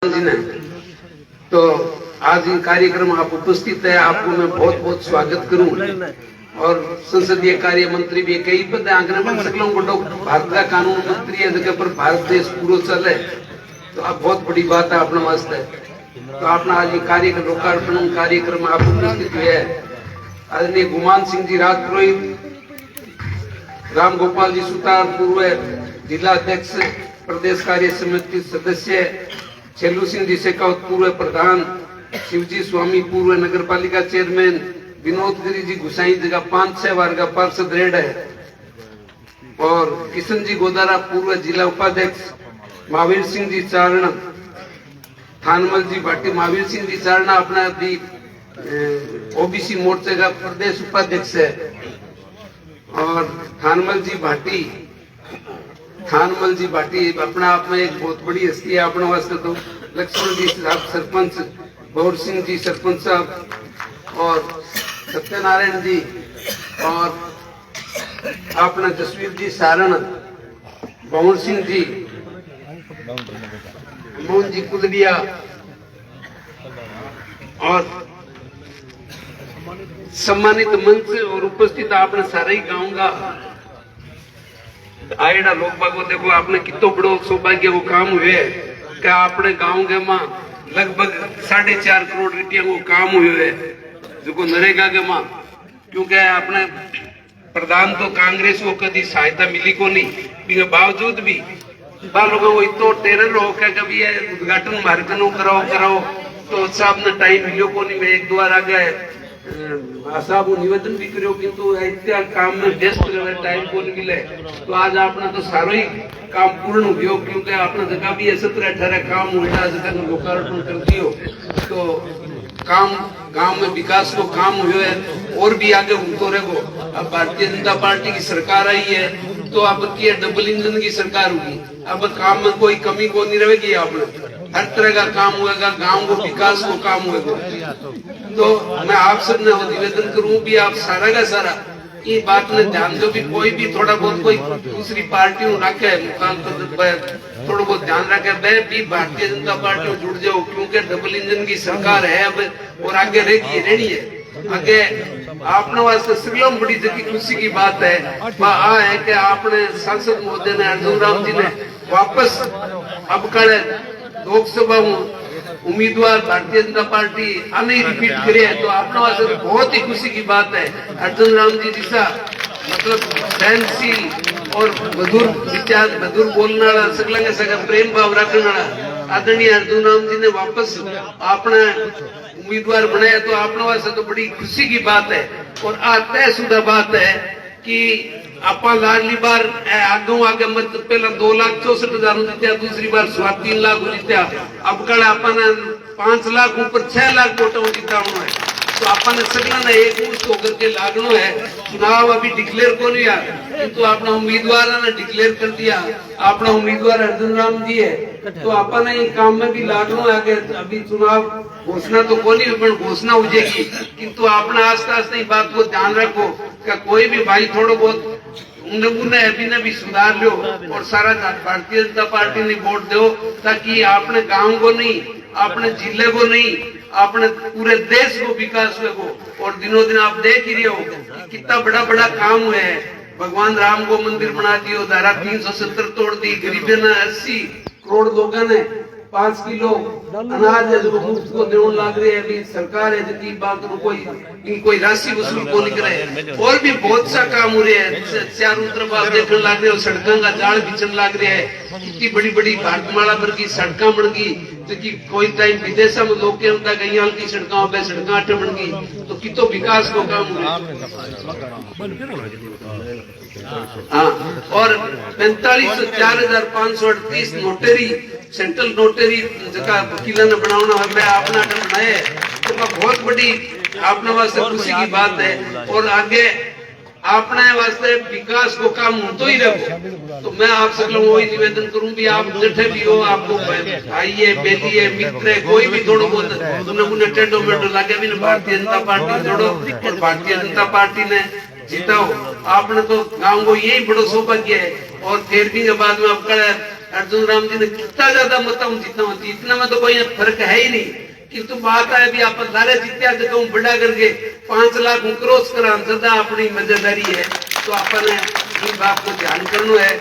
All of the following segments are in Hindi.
जी ने। तो आज ये कार्यक्रम आप उपस्थित है, आपको मैं बहुत बहुत स्वागत करूं। और संसदीय कार्य मंत्री भी कई पद आंकड़े बन सकलों बड़ो भारत का कानून मंत्री है जगह पर भारत देश पूरा चले, तो आप बहुत बड़ी बात है अपने वास्ते। तो अपना आज ये कार्यक्रम लोकार्पण कार्यक्रम आप उपस्थित हुए है। आदरणीय गुमान सिंह जी राजपुरोहित, राम गोपाल जी सुतार पूर्व जिला अध्यक्ष प्रदेश कार्य समिति सदस्य, छेलू सिंह जी शेखावत पूर्व प्रधान, शिवजी स्वामी पूर्व नगर पालिका चेयरमैन, विनोद गिरी जी गुसाई जगह 5-6 बार का पार्षद रेड है, और किशन जी गोदारा पूर्व जिला उपाध्यक्ष, महावीर सिंह जी चारण, थानमल जी भाटी, महावीर सिंह जी चारण अपना भी ओबीसी मोर्चे का प्रदेश उपाध्यक्ष है, और थानमल जी भाटी अपना आप में एक बहुत बड़ी हस्ती है अपने वास्ते। तो लक्ष्मण जी साहब सरपंच, गौर सिंह जी सरपंच साहब, और सत्यनारायण जी, और अपना जसवीर जी सारण, भवन सिंह जी, मोहन जी कुलडिया, और सम्मानित मंच और उपस्थित आपने सारे ही गाँव का आएड़ा लोग बागो। देखो आपने कितो बड़ो सौभाग्य वो काम हुए कि आपने गांव के मां लगभग 4.5 करोड़ रुपया वो काम हुए है जो नरेगा के मां, क्योंकि आपने प्रधान तो कांग्रेस को कभी सहायता मिली को नहीं, के बावजूद भी लोगों को इतो टेरर हो क्या कभी उद्घाटन मार्गनो कराओ तो साहब ने टाइम मिलो को नहीं। मैं 1-2 बार आ गए साहब निवेदन भी करो किंतु इत्या काम में व्यस्त रहे टाइम को नहीं मिले। तो आज आपने तो सारो ही काम पूर्ण हो, क्योंकि आपने जगह भी 17-18 काम उल्टा जगह लोकार्पण कर दियो। तो काम गांव में विकास को काम हुए है और भी आगे होते रहेगो। अब भारतीय जनता पार्टी की सरकार आई है तो अब की डबल इंजन की सरकार होगी, अब काम में कोई कमी को नहीं रहेगी, आपने हर तरह का काम होगा, गांव को विकास को काम होगा। तो मैं आप सब ने निवेदन करूं भी आप सारा का सारा ये बात ने ध्यान दो भी कोई भी थोड़ा बहुत कोई दूसरी पार्टी रखे मुकाम तो थोड़ा बहुत ध्यान रखे मैं भी भारतीय जनता पार्टी में जुड़ जाओ, क्योंकि डबल इंजन की सरकार है अब और आगे रहनी है। आगे आपने वास्ते श्रीलम बड़ी जगह खुशी की बात है वह है कि आपने सांसद महोदय ने अर्जुन राम जी ने वापस अब कल लोकसभा उम्मीदवार भारतीय जनता पार्टी आने रिपीट करे, तो आपने वास्ते बहुत ही खुशी की बात है। अर्जुन राम जी जैसा मतलब सहनशील और मधुर विचार मधुर बोलने वाला सगला सगला प्रेम भाव रखने वाला आदरणीय अर्जुन राम जी ने वापस अपना उम्मीदवार बनाया, तो आपने वास्ते तो बड़ी खुशी की बात है। और तयशुदा बात है कि आप लाडली बार आगे मत पहला 2,64,000 जीत्या, दूसरी बार 3 लाख जीत्या, अब कल अपन 5 लाख ऊपर 6 लाख वोटों जीता है। तो अपन सगला ने एक मुश्त होकर के लागनो है। चुनाव अभी डिक्लेयर को नहीं यार, किंतु अपना उम्मीदवार ने डिक्लेयर कर दिया, अपना उम्मीदवार अर्जुन राम जी है, तो अपन ये काम में भी लागनो आगे। अभी चुनाव घोषणा तो को नहीं पर घोषणा हो जाएगी, किंतु अपना आस्ते आस्ते बात को ध्यान रखो कि कोई भी भाई थोड़ा बहुत उन्हें अभी ने भी सुधार लो और सारा भारतीय जनता पार्टी ने वोट दो, ताकि आपने गांव को नहीं, आपने जिले को नहीं, आपने पूरे देश को विकास को। और दिनों दिन आप देख ही रहे हो कि कितना बड़ा बड़ा काम हुआ है। भगवान राम को मंदिर बना दियो, धारा 370 तोड़ दी, गरीबों ने 80 करोड़ लोगों ने 5 किलो अनाज है जो मुफ्त को देने लग रहे हैं। अभी सरकार है जितनी बात कोई राशि वसूल को नहीं करे, और भी बहुत सा काम हो रहे हैं। चारों तरफ आप देखने लग रहे हो सड़कों का जाल बिछन लग रहा है, इतनी बड़ी बड़ी भारतमाला पर की सड़क बन गई, जो कि कोई टाइम विदेश में लोग के अंदर कहीं हाल की सड़कों पे सड़क बन गई, तो कितो विकास को काम हुआ। हाँ, और 45,04,538 नोटरी सेंट्रल नोटरी जगह वकीलों ने बनाना है, आपने बनाए है, तो बहुत बड़ी आपने वास्ते खुशी की बात है। और आगे आपने वास्ते विकास को काम होता ही रहो। तो मैं आप सब लोगों को निवेदन करूं भी आप जठे भी हो, आपको भाई है, बेटी है, मित्र है, कोई भी थोड़ा बहुत उन्हें टेढ़ो मेढ़ो लगे भी भारतीय जनता पार्टी जोड़ो, और भारतीय जनता पार्टी ने जीता हो। आपने तो गाँव को यही बड़ो सौभाग्य है। और 13वीं के बाद में आपका अर्जुन राम जी ने कितना ज्यादा मतों जीतना होती, इतना में तो कोई फर्क है ही नहीं। किंतु बात है भी आप सारे जीत्या जगह बड़ा करके 5 लाख क्रॉस करा ज्यादा अपनी मजेदारी है। तो आपने इस बात को ध्यान करना है।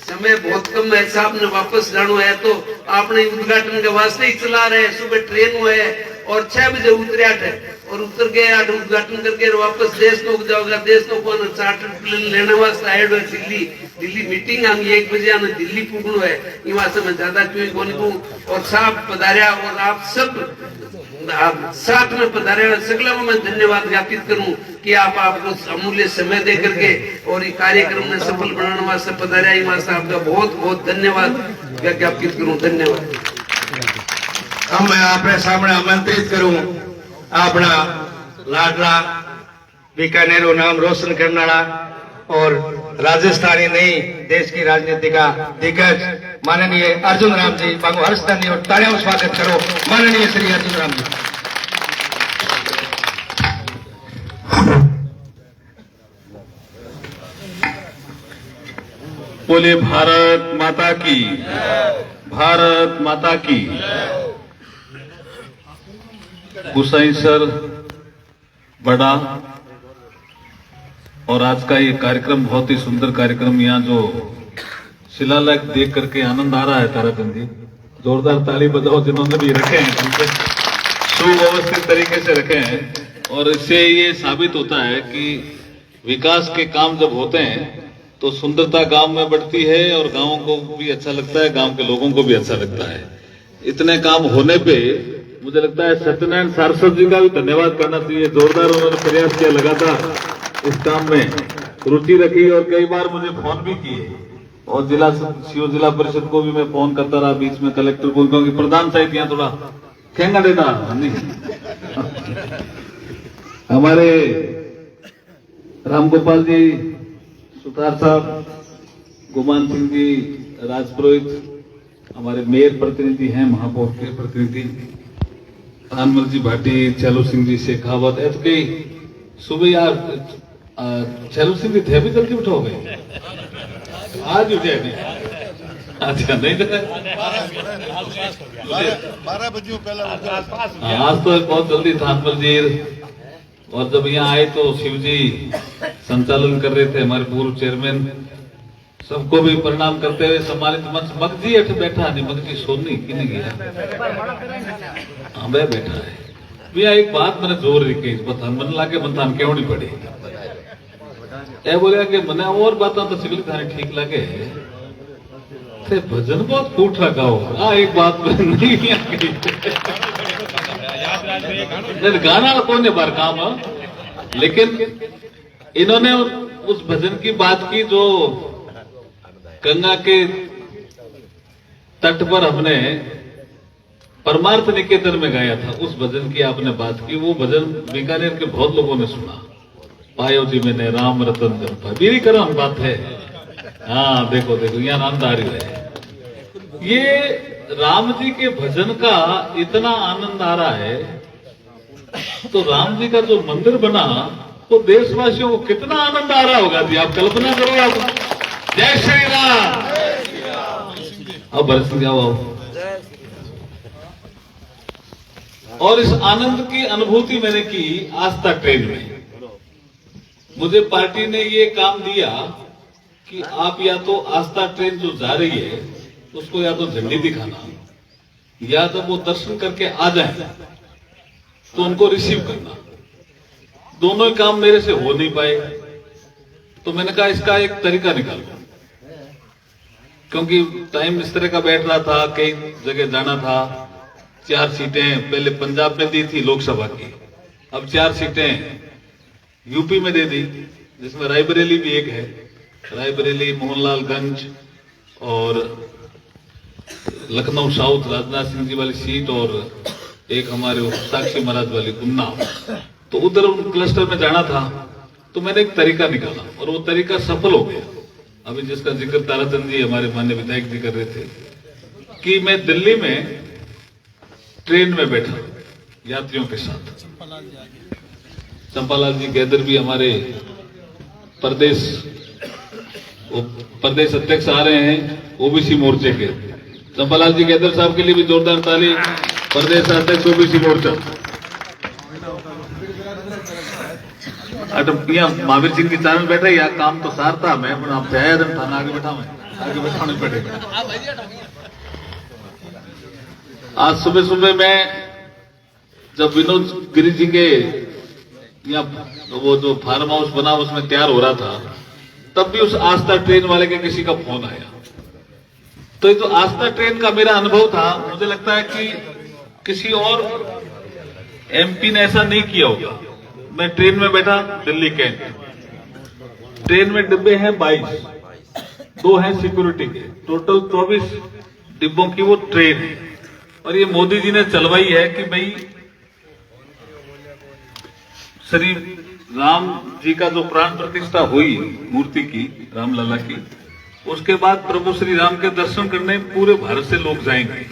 समय बहुत कम है, साहब ने वापस जाना है तो आपने उद्घाटन के वास्ते ही चला रहे। सुबह ट्रेन हुआ है और 6 बजे उतरे है और उतर गए 8 उद्घाटन करके वापस देश को जाओगा। देश को चार्टर प्लेन लेने वास्ते आए हुए दिल्ली मीटिंग हम 1 बजे आने दिल्ली पुगनो है। वहां से मैं ज्यादा क्यों बोलूं। और साहब पधारिया और आप सब साथ में पधारे सगला को मैं धन्यवाद ज्ञापित करूं कि आप आपको अमूल्य समय दे करके और ये कार्यक्रम में सफल बनाने वास्ते पधारे। वास्ते आपका बहुत बहुत धन्यवाद ज्ञापित करूं। धन्यवाद। अब मैं आपने सामने आमंत्रित करूं अपना लाडला बीकानेर नाम रोशन करने वाला और राजस्थानी नहीं देश की राजनीति का दिग्गज माननीय अर्जुन राम जी बाबू हर्षदानी और तालियों स्वागत करो माननीय श्री अर्जुन राम जी। बोले भारत माता की, भारत माता की। गुसाई सर बड़ा और आज का ये कार्यक्रम बहुत ही सुंदर कार्यक्रम। यहाँ जो शिलालेख देख करके आनंद आ रहा है ताराचंद जी, जोरदार ताली बजाओ जिन्होंने भी रखे हैं, सुव्यवस्थित तरीके से रखे हैं। और इससे ये साबित होता है कि विकास के काम जब होते हैं तो सुंदरता गांव में बढ़ती है और गांवों को भी अच्छा लगता है, गांव के लोगों को भी अच्छा लगता है। इतने काम होने पे मुझे लगता है सत्यनारायण सारस्वत जी का भी धन्यवाद करना चाहिए। जोरदार उन्होंने प्रयास किया, लगातार इस काम में रुचि रखी और कई बार मुझे फोन भी किए और जिला परिषद को भी मैं फोन करता रहा, बीच में कलेक्टर को, क्योंकि प्रधान साहिब यहाँ थोड़ा खेंगा देता हमारे रामगोपाल जी, सुतार साहब, गुमान सिंह जी, राजपुरोहित, हमारे मेयर प्रतिनिधि हैं, महापौर के प्रतिनिधि आनमल जी भाटी, चैलू सिंह जी, शेखावत है। तो कई सुबह यार चैलू सिंह जी थे भी जल्दी उठो गए आज उठे नहीं। अच्छा नहीं था 12 बजे पहले आज तो बहुत जल्दी था आनमल जी। और जब यहाँ आए तो शिव जी संचालन कर रहे थे, हमारे पूर्व चेयरमैन। सबको भी प्रणाम करते हुए सम्मानित मंच मगजी अठ बैठा नहीं, मगजी सोनी कि नहीं गया, हाँ वह बैठा है भैया। एक बात मैंने जोर रखी बता मन लाके बंतान क्यों नहीं पड़ी ए बोलिया कि मैंने और बातें तो सिविल थाने ठीक लगे थे, भजन बहुत फूट रखा हो। एक बात नहीं गाना कौन बार काम, लेकिन इन्होंने उस भजन की बात की जो गंगा के तट पर हमने परमार्थ निकेतन में गाया था। उस भजन की आपने बात की, वो भजन बीकानेर के बहुत लोगों ने सुना। पायो जी मैंने राम रतन जपा, मेरी करम बात है। हाँ देखो देखो यहाँ नामदारी है। ये राम जी के भजन का इतना आनंद आ रहा है, तो राम जी का जो मंदिर बना तो देशवासियों को कितना आनंद आ रहा होगा जी, आप कल्पना करो। आप जय श्री राम। अब भरत सिंह जाओ। और इस आनंद की अनुभूति मैंने की आस्था ट्रेन में। मुझे पार्टी ने ये काम दिया कि आप या तो आस्था ट्रेन जो जा रही है उसको या तो झंडी दिखाना, या तो वो दर्शन करके आ जाए तो उनको रिसीव करना। दोनों ही काम मेरे से हो नहीं पाए, तो मैंने कहा इसका एक तरीका निकालो। क्योंकि टाइम इस तरह का बैठ रहा था, कई जगह जाना था। 4 सीटें पहले पंजाब में दी थी लोकसभा की, अब 4 सीटें यूपी में दे दी, जिसमें रायबरेली भी एक है। रायबरेली, मोहनलालगंज और लखनऊ साउथ राजनाथ सिंह जी वाली सीट, और एक हमारे साक्षी महाराज वाली उन्नाव। तो उधर उन क्लस्टर में जाना था, तो मैंने एक तरीका निकाला और वो तरीका सफल हो गया। अभी जिसका जिक्र ताराचंद जी हमारे माननीय विधायक जी कर रहे थे कि मैं दिल्ली में ट्रेन में बैठा यात्रियों के साथ। चंपालाल जी गैदर भी हमारे प्रदेश अध्यक्ष आ रहे हैं, ओबीसी मोर्चे के। चंपालाल जी केदर साहब के लिए भी जोरदार ताली। प्रदेश अध्यक्ष ओबीसी मोर्चा। यहाँ महावीर सिंह की चैनल बैठे, या काम तो सार था मैं, पर आप आया दिन थाना आगे बैठा, मैं आगे बैठाने पड़ेगा। आज सुबह सुबह मैं जब विनोद गिरी जी के यहाँ वो जो फार्म हाउस बना उसमें तैयार हो रहा था, तब भी उस आस्था ट्रेन वाले के किसी का फोन आया। तो ये जो आस्था ट्रेन का मेरा अनुभव था, मुझे लगता है कि किसी और एमपी ने ऐसा नहीं किया होगा। मैं ट्रेन में बैठा, दिल्ली कैंट, ट्रेन में डिब्बे हैं 22, 2 हैं सिक्योरिटी के, टोटल 24 डिब्बों की वो ट्रेन है। और ये मोदी जी ने चलवाई है कि भाई श्री राम जी का जो प्राण प्रतिष्ठा हुई मूर्ति की, रामलला की, उसके बाद प्रभु श्री राम के दर्शन करने पूरे भारत से लोग जाएंगे।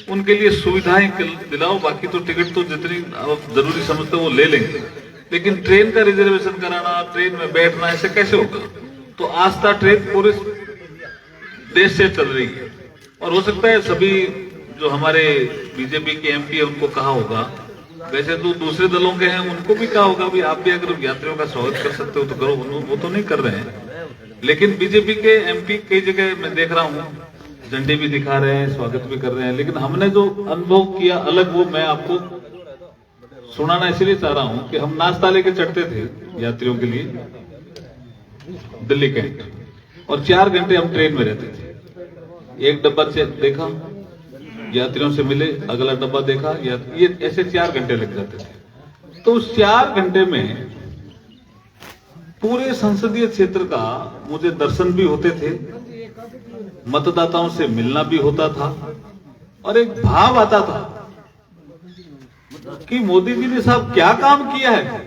उनके लिए सुविधाएं दिलाओ, बाकी तो टिकट तो जितनी आप जरूरी समझते हो वो ले लेंगे, लेकिन ट्रेन का रिजर्वेशन कराना, ट्रेन में बैठना, ऐसे कैसे होगा? तो आस्था ट्रेन पूरे देश से चल रही है। और हो सकता है सभी जो हमारे बीजेपी के एमपी है उनको कहा होगा, वैसे तो दूसरे दलों के हैं उनको भी कहा होगा भी आप भी अगर यात्रियों का स्वागत कर सकते हो तो करो, वो तो नहीं कर रहे हैं। लेकिन बीजेपी के एमपी कई जगह मैं देख रहा हूँ झंडे भी दिखा रहे हैं, स्वागत भी कर रहे हैं। लेकिन हमने जो अनुभव किया अलग, वो मैं आपको सुनाना इसलिए चाह रहा हूं कि हम नाश्ता लेके चढ़ते थे यात्रियों के लिए दिल्ली कैंट, और 4 घंटे हम ट्रेन में रहते थे। एक डब्बा से देखा, यात्रियों से मिले, अगला डब्बा देखा, ये ऐसे 4 घंटे लग जाते थे। तो उस 4 घंटे में पूरे संसदीय क्षेत्र का मुझे दर्शन भी होते थे, मतदाताओं से मिलना भी होता था, और एक भाव आता था कि मोदी जी ने साहब क्या काम किया है।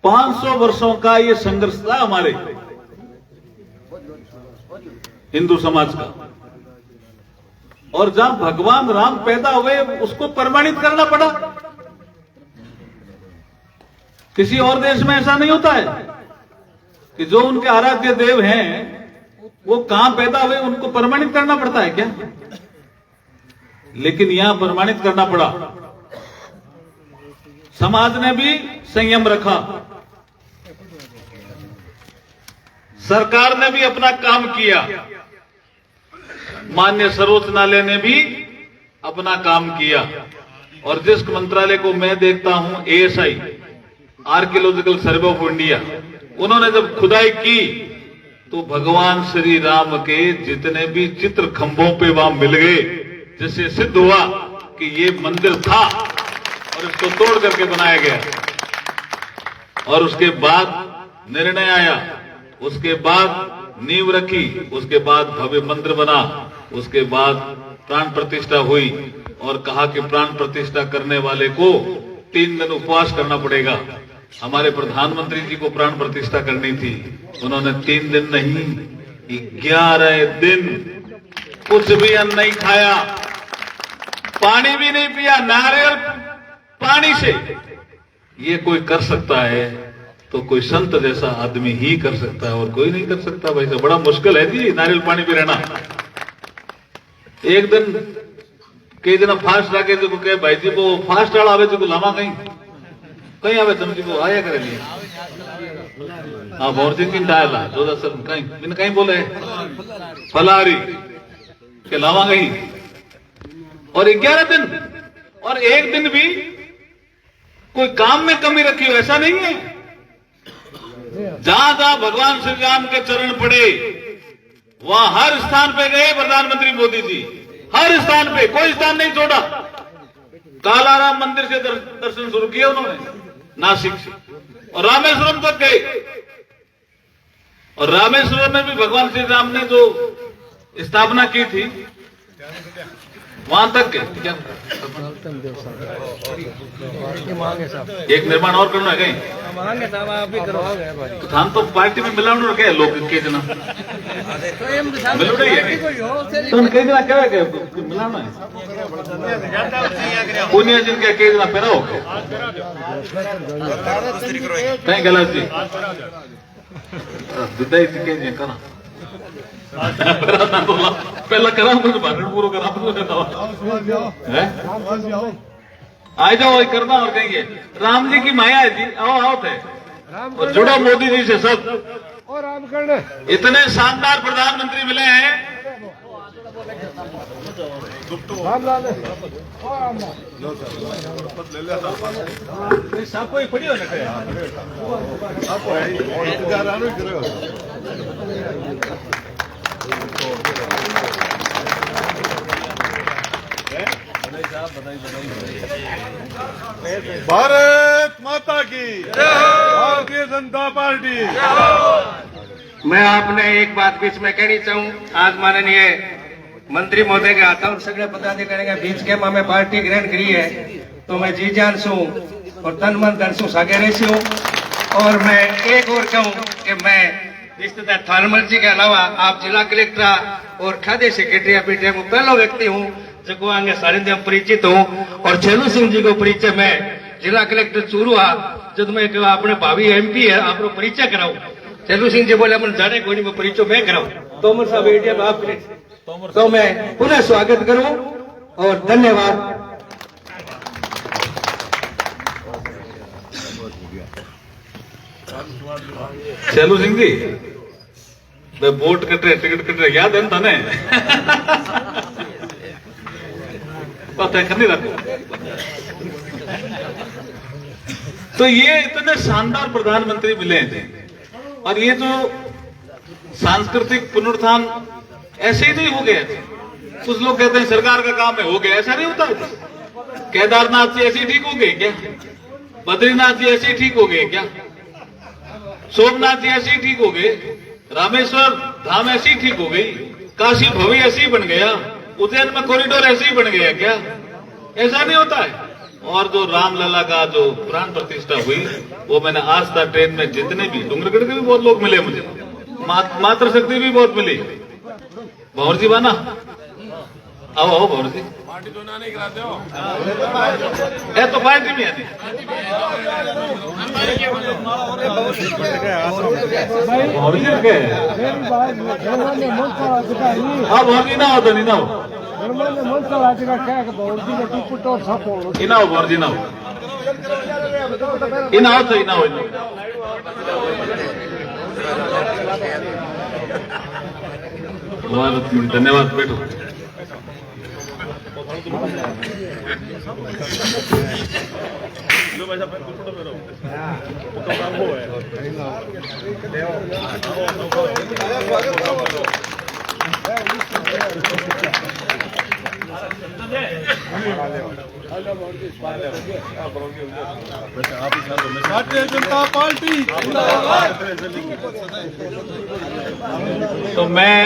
500 वर्षों का ये संघर्ष था हमारे हिंदू समाज का, और जहां भगवान राम पैदा हुए उसको प्रमाणित करना पड़ा। किसी और देश में ऐसा नहीं होता है कि जो उनके आराध्य देव हैं वो कहां पैदा हुए उनको प्रमाणित करना पड़ता है क्या? लेकिन यहां प्रमाणित करना पड़ा। समाज ने भी संयम रखा, सरकार ने भी अपना काम किया, माननीय सर्वोच्च न्यायालय ने भी अपना काम किया। और जिस मंत्रालय को मैं देखता हूं, ASI, archaeological survey of India, उन्होंने जब खुदाई की तो भगवान श्री राम के जितने भी चित्र खंभों पे वहां मिल गए, जिससे सिद्ध हुआ कि ये मंदिर था और इसको तोड़ करके बनाया गया। और उसके बाद निर्णय आया, उसके बाद नींव रखी, उसके बाद भव्य मंदिर बना, उसके बाद प्राण प्रतिष्ठा हुई, और कहा कि प्राण प्रतिष्ठा करने वाले को 3 दिन उपवास करना पड़ेगा। हमारे प्रधानमंत्री जी को प्राण प्रतिष्ठा करनी थी, उन्होंने 3 दिन नहीं 11 दिन कुछ भी अन्न नहीं खाया, पानी भी नहीं पिया, नारियल पानी से। ये कोई कर सकता है तो कोई संत जैसा आदमी ही कर सकता है, और कोई नहीं कर सकता। भाई तो बड़ा मुश्किल है जी नारियल पानी भी रहना। एक दिन कई दिन फास्ट रखे जो कहे भाई जी वो फास्ट वाला आवे जो लामा कहीं कहीं आवे तुम जी को आया करे लिए हाँ बहुत दिन डायला 2007 कहीं मैंने कहीं बोले फलारी के लामा कहीं, और 11 दिन और एक दिन भी कोई काम में कमी रखी हो ऐसा नहीं है। जहां जहां भगवान श्री राम के चरण पड़े वहां हर स्थान पे गए प्रधानमंत्री मोदी जी, हर स्थान पे, कोई स्थान नहीं छोड़ा। कालाराम मंदिर से दर्शन शुरू किए उन्होंने नासिक से, और रामेश्वरम तक गए, और रामेश्वरम में भी भगवान श्री राम ने जो स्थापना की थी वहां तक गए। क्या एक निर्माण और करना है कहीं तो थान तो पार्टी में मिलावट रखे लोग के जना मिलो रही है तो कई जना क्या है मिलाना है पुनिया जिनके कई जना पैरा हो कहीं गलत जी विदाई थी कहीं करा पहला करा कुछ भाषण पूरा करा है आ जाओ करना और कहेंगे राम जी की माया है जी, आओ आओ थे और जुड़ो मोदी जी से सब। और राम करने इतने शानदार प्रधानमंत्री मिले हैं। राम लाल भारत माता की भारतीय जनता पार्टी। मैं आपने एक बात बीच में कहनी चाहूँ। आज माननीय मंत्री महोदय के हाथों और सगळे पदाधिकारी के बीच के में पार्टी ग्रहण करी है, तो मैं जी जान सू और तन मन धन सू सागे रही हूँ। और मैं एक और कहूँ कि मैं रिश्तेदार थानमल जी के अलावा आप जिला कलेक्टर और खाद्य सेक्रेटरी पीटे में पहला व्यक्ति हूँ जो आगे सारिंदे परिचित हूँ। और छेलू सिंह जी को परिचय मैं जिला कलेक्टर चूरू जब मैं अपने भावी MP है आपको परिचय कराऊ। छेलू सिंह जी बोले अपन जाने कोई नहीं, परिचय मैं कराऊ। तोमर साहब इंडिया में आप तो मैं पुनः स्वागत करूं और धन्यवाद। चलो सिंह जी वोट कट रहे टिकट कट रहे याद है ना तने पता है नहीं रखो। तो ये इतने शानदार प्रधानमंत्री मिले थे और ये जो सांस्कृतिक पुनरुत्थान ऐसे ही नहीं हो गए थे। कुछ लोग कहते हैं सरकार का काम है, हो गया, ऐसा नहीं होता है। केदारनाथ जी ऐसे ही ठीक हो गए क्या? बद्रीनाथ जी ऐसे ही ठीक हो गए क्या? सोमनाथ जी ऐसे ही ठीक हो गए? रामेश्वर धाम ऐसी ही ठीक हो गई? काशी भवी ऐसे ही बन गया? उज्जैन में कॉरिडोर ऐसे ही बन गया क्या? ऐसा नहीं होता है। और जो रामलला का जो प्राण प्रतिष्ठा हुई वो मैंने आज तक ट्रेन में जितने भी डूंगरगढ़ के भी बहुत लोग मिले मुझे, मातृशक्ति भी बहुत मिली। भंवर जी बाना आओ आओ भंवर जी है तो पार्टी में आती भंवर जी के हाँ भंवर जी ना हो तो नहीं ना हो इना हो भंवर जी ना हो इना हो तो इना हो धन्यवाद बैठो। भारतीय जनता पार्टी तो मैं